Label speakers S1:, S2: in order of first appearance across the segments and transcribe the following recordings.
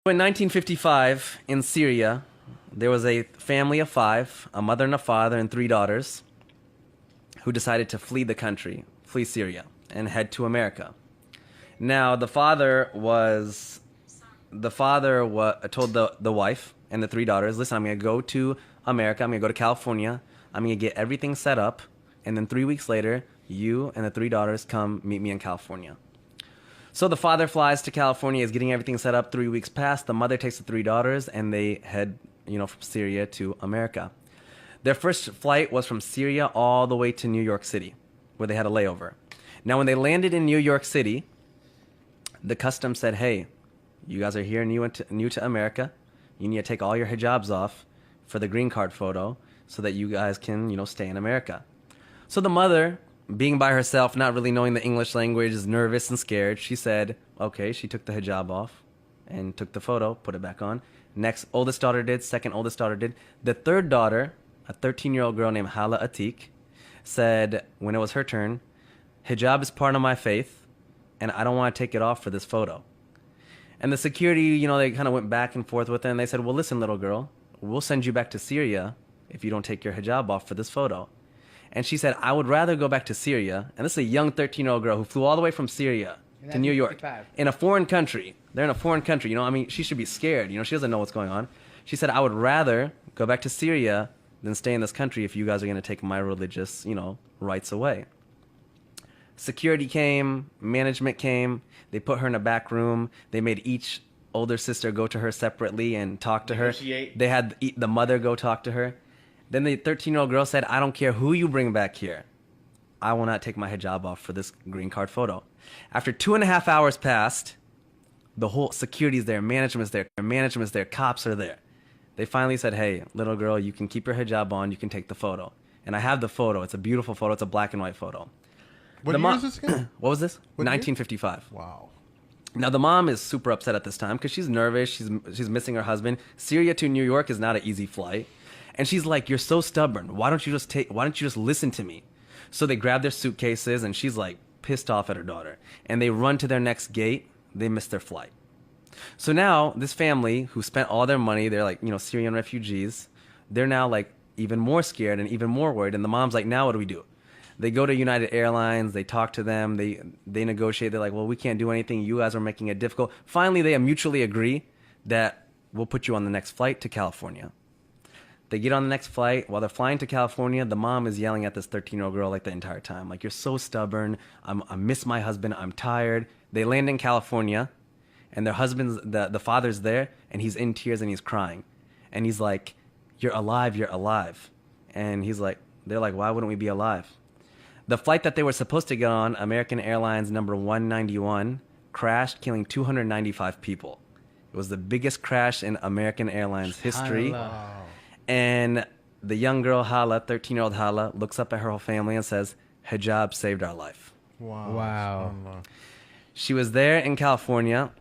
S1: In 1955, in Syria, there was a family of five, a mother and a father and three daughters, who decided to flee the country, flee Syria, and head to America. Now, told the wife and the three daughters, listen, I'm going to go to America, I'm going to go to California, I'm going to get everything set up, and then 3 weeks later, you and the three daughters come meet me in California. So the father flies to California, is getting everything set up. 3 weeks pass. The mother takes the three daughters, and they head, from Syria to America. Their first flight was from Syria all the way to New York City, where they had a layover. Now, when they landed in New York City, the customs said, hey, you guys are here new to America. You need to take all your hijabs off for the green card photo so that you guys can, stay in America. So the mother, being by herself, not really knowing the English language, is nervous and scared. She said, okay, she took the hijab off and took the photo, put it back on. Next oldest daughter did, second oldest daughter did. The third daughter, a 13-year-old girl named Hala Atik, said when it was her turn, hijab is part of my faith, and I don't want to take it off for this photo. And the security, they kind of went back and forth with her, and they said, well, listen, little girl, we'll send you back to Syria if you don't take your hijab off for this photo. And she said, I would rather go back to Syria. And this is a young 13-year-old girl who flew all the way from Syria to New York in a foreign country. They're in a foreign country. She should be scared. She doesn't know what's going on. She said, I would rather go back to Syria than stay in this country if you guys are going to take my religious, rights away. Security came, management came. They put her in a back room. They made each older sister go to her separately and talk to her. They had the mother go talk to her. Then the 13-year-old girl said, I don't care who you bring back here. I will not take my hijab off for this green card photo. After 2.5 hours passed, the whole security's there, management's there, cops are there. They finally said, hey, little girl, you can keep your hijab on, you can take the photo. And I have the photo. It's a beautiful photo. It's a black and white photo.
S2: What year is this again?
S1: What was this? 1955.
S2: Wow.
S1: Now, the mom is super upset at this time because she's nervous. She's missing her husband. Syria to New York is not an easy flight. And she's like, you're so stubborn. Why don't you just listen to me? So they grab their suitcases, and she's like pissed off at her daughter. And they run to their next gate. They miss their flight. So now this family who spent all their money, they're like, Syrian refugees. They're now like even more scared and even more worried. And the mom's like, now what do we do? They go to United Airlines. They talk to them. They negotiate. They're like, well, we can't do anything. You guys are making it difficult. Finally, they mutually agree that we'll put you on the next flight to California. They get on the next flight. While they're flying to California, the mom is yelling at this 13-year-old girl like the entire time. Like, you're so stubborn. I miss my husband. I'm tired. They land in California, and their husband's, the father's there, and he's in tears and he's crying. And he's like, you're alive, you're alive. And they're like, why wouldn't we be alive? The flight that they were supposed to get on, American Airlines number 191, crashed, killing 295 people. It was the biggest crash in American Airlines history.
S2: Wow.
S1: And the young girl, Hala, 13-year-old Hala, looks up at her whole family and says, hijab saved our life.
S2: Wow.
S1: She was there in California.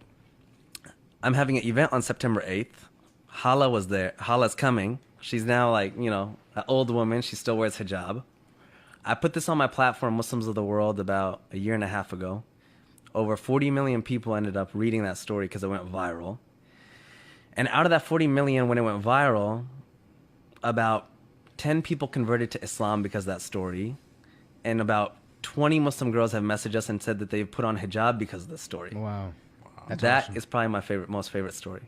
S1: I'm having an event on September 8th. Hala was there. Hala's coming. She's now like, an old woman. She still wears hijab. I put this on my platform, Muslims of the World, about 1.5 years ago. Over 40 million people ended up reading that story because it went viral. And out of that 40 million, when it went viral, about 10 people converted to Islam because of that story. And about 20 Muslim girls have messaged us and said that they've put on hijab because of this story.
S3: Wow.
S1: That is probably my most favorite story.